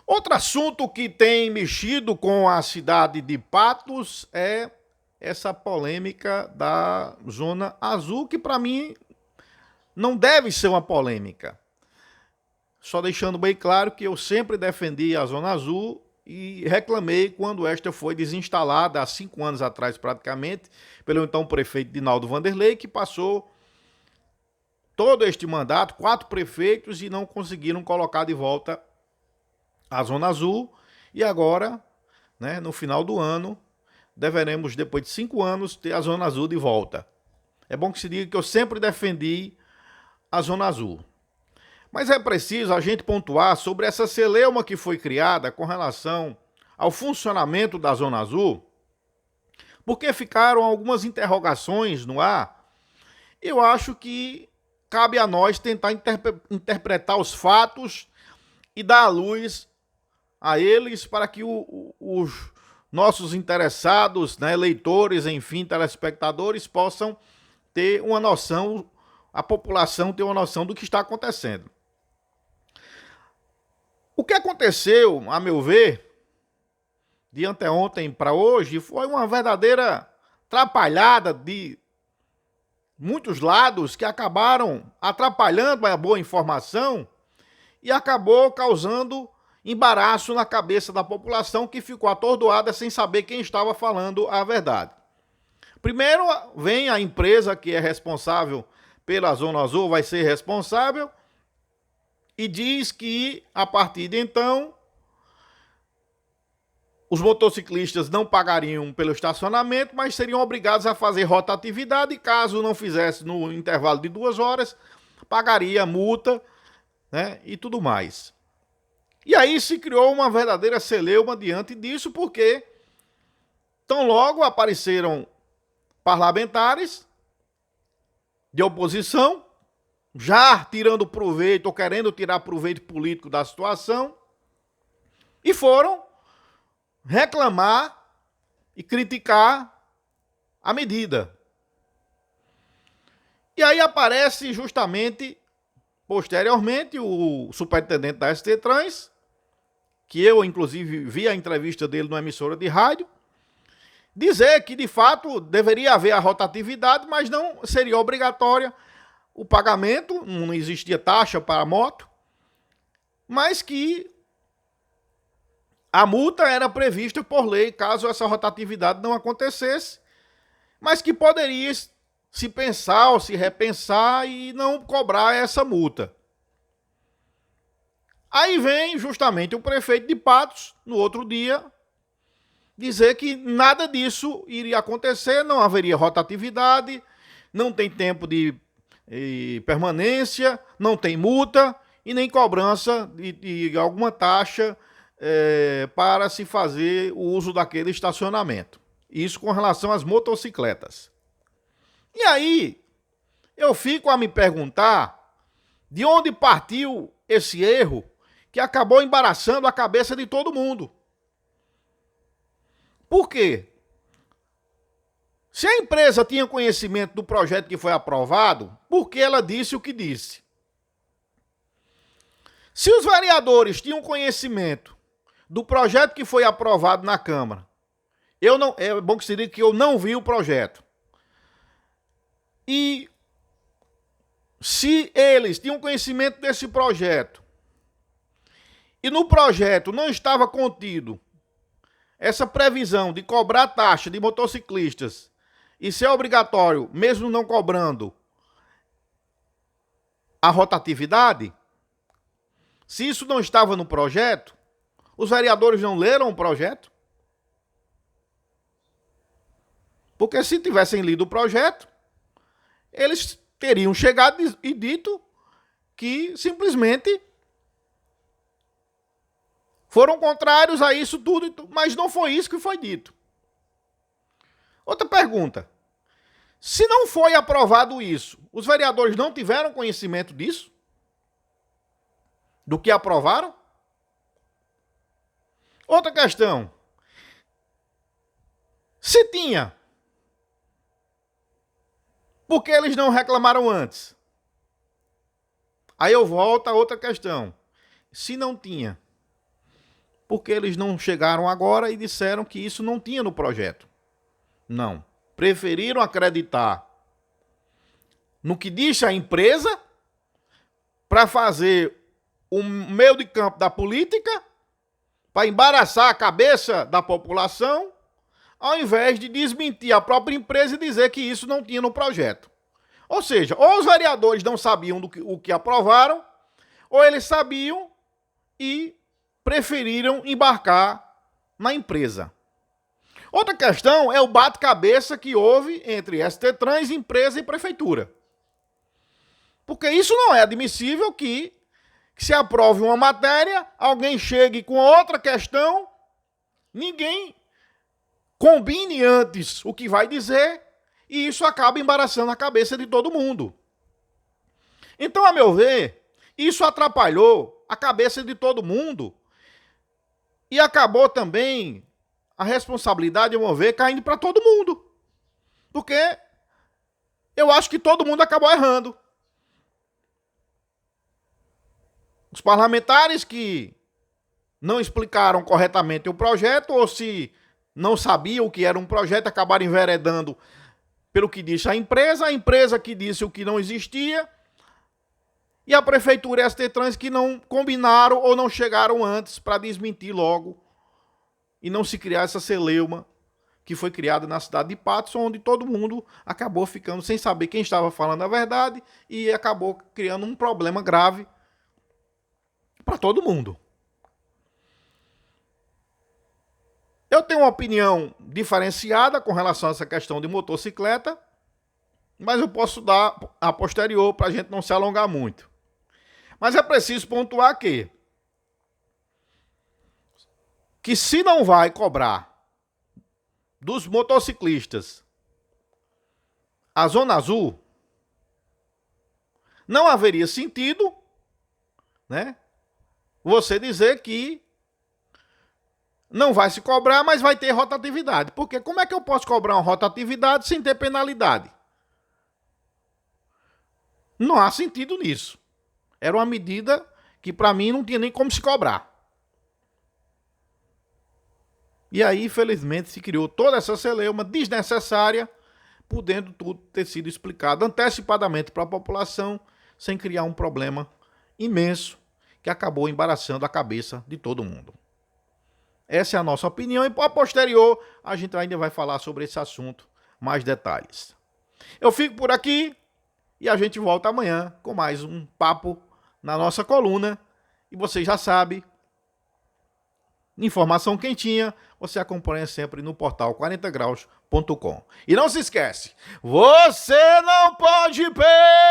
Outro assunto que tem mexido com a cidade de Patos é essa polêmica da Zona Azul, que para mim não deve ser uma polêmica. Só deixando bem claro que eu sempre defendi a Zona Azul e reclamei quando esta foi desinstalada há 5 anos atrás, praticamente, pelo então prefeito Dinaldo Vanderlei, que passou todo este mandato, 4 prefeitos, e não conseguiram colocar de volta a Zona Azul. E agora, né, no final do ano, deveremos, depois de 5 anos, ter a Zona Azul de volta. É bom que se diga que eu sempre defendi a Zona Azul. Mas é preciso a gente pontuar sobre essa celeuma que foi criada com relação ao funcionamento da Zona Azul, porque ficaram algumas interrogações no ar. Eu acho que cabe a nós tentar interpretar os fatos e dar a luz a eles para que os nossos interessados, né, leitores, enfim, telespectadores, possam ter uma noção, a população ter uma noção do que está acontecendo. O que aconteceu, a meu ver, de anteontem para hoje, foi uma verdadeira atrapalhada de muitos lados que acabaram atrapalhando a boa informação e acabou causando embaraço na cabeça da população, que ficou atordoada sem saber quem estava falando a verdade. Primeiro vem a empresa que é responsável pela Zona Azul, vai ser responsável, e diz que a partir de então os motociclistas não pagariam pelo estacionamento, mas seriam obrigados a fazer rotatividade, e caso não fizesse no intervalo de 2 horas, pagaria multa, né, e tudo mais. E aí se criou uma verdadeira celeuma diante disso, porque tão logo apareceram parlamentares de oposição, já tirando proveito ou querendo tirar proveito político da situação, e foram reclamar e criticar a medida. E aí aparece justamente, posteriormente, o superintendente da ST Trans, que eu, inclusive, vi a entrevista dele numa emissora de rádio, dizer que, de fato, deveria haver a rotatividade, mas não seria obrigatória o pagamento, não existia taxa para a moto, mas que a multa era prevista por lei caso essa rotatividade não acontecesse, mas que poderia se pensar ou se repensar e não cobrar essa multa. Aí vem justamente o prefeito de Patos, no outro dia, dizer que nada disso iria acontecer, não haveria rotatividade, não tem tempo de permanência, não tem multa e nem cobrança de alguma taxa para se fazer o uso daquele estacionamento. Isso com relação às motocicletas. E aí, eu fico a me perguntar de onde partiu esse erro que acabou embaraçando a cabeça de todo mundo. Por quê? Se a empresa tinha conhecimento do projeto que foi aprovado, por que ela disse o que disse? Se os vereadores tinham conhecimento do projeto que foi aprovado na Câmara, é bom que se diga que eu não vi o projeto. E se eles tinham conhecimento desse projeto, e no projeto não estava contido essa previsão de cobrar taxa de motociclistas e ser obrigatório, mesmo não cobrando, a rotatividade, se isso não estava no projeto, os vereadores não leram o projeto? Porque se tivessem lido o projeto, eles teriam chegado e dito que simplesmente foram contrários a isso tudo, mas não foi isso que foi dito. Outra pergunta. Se não foi aprovado isso, os vereadores não tiveram conhecimento disso? Do que aprovaram? Outra questão. Se tinha, por que eles não reclamaram antes? Aí eu volto a outra questão. Se não tinha, porque eles não chegaram agora e disseram que isso não tinha no projeto. Não. Preferiram acreditar no que disse a empresa para fazer o meio de campo da política, para embaraçar a cabeça da população, ao invés de desmentir a própria empresa e dizer que isso não tinha no projeto. Ou seja, ou os vereadores não sabiam o que aprovaram, ou eles sabiam e preferiram embarcar na empresa. Outra questão é o bate-cabeça que houve entre ST-Trans, empresa e prefeitura. Porque isso não é admissível que se aprove uma matéria, alguém chegue com outra questão, ninguém combine antes o que vai dizer e isso acaba embaraçando a cabeça de todo mundo. Então, a meu ver, isso atrapalhou a cabeça de todo mundo e acabou também a responsabilidade, a meu ver, caindo para todo mundo. Porque eu acho que todo mundo acabou errando. Os parlamentares que não explicaram corretamente o projeto, ou se não sabiam o que era um projeto, acabaram enveredando pelo que disse a empresa que disse o que não existia, e a prefeitura e a ST-Trans que não combinaram ou não chegaram antes para desmentir logo e não se criar essa celeuma que foi criada na cidade de Patos, onde todo mundo acabou ficando sem saber quem estava falando a verdade e acabou criando um problema grave para todo mundo. Eu tenho uma opinião diferenciada com relação a essa questão de motocicleta, mas eu posso dar a posterior para a gente não se alongar muito. Mas é preciso pontuar que se não vai cobrar dos motociclistas a Zona Azul, não haveria sentido, né, você dizer que não vai se cobrar, mas vai ter rotatividade. Porque como é que eu posso cobrar uma rotatividade sem ter penalidade? Não há sentido nisso. Era uma medida que para mim não tinha nem como se cobrar. E aí, infelizmente, se criou toda essa celeuma desnecessária, podendo tudo ter sido explicado antecipadamente para a população, sem criar um problema imenso que acabou embaraçando a cabeça de todo mundo. Essa é a nossa opinião e, a posterior, a gente ainda vai falar sobre esse assunto, mais detalhes. Eu fico por aqui e a gente volta amanhã com mais um papo na nossa coluna. E você já sabe, informação quentinha, você acompanha sempre no portal 40graus.com. E não se esquece, você não pode perder!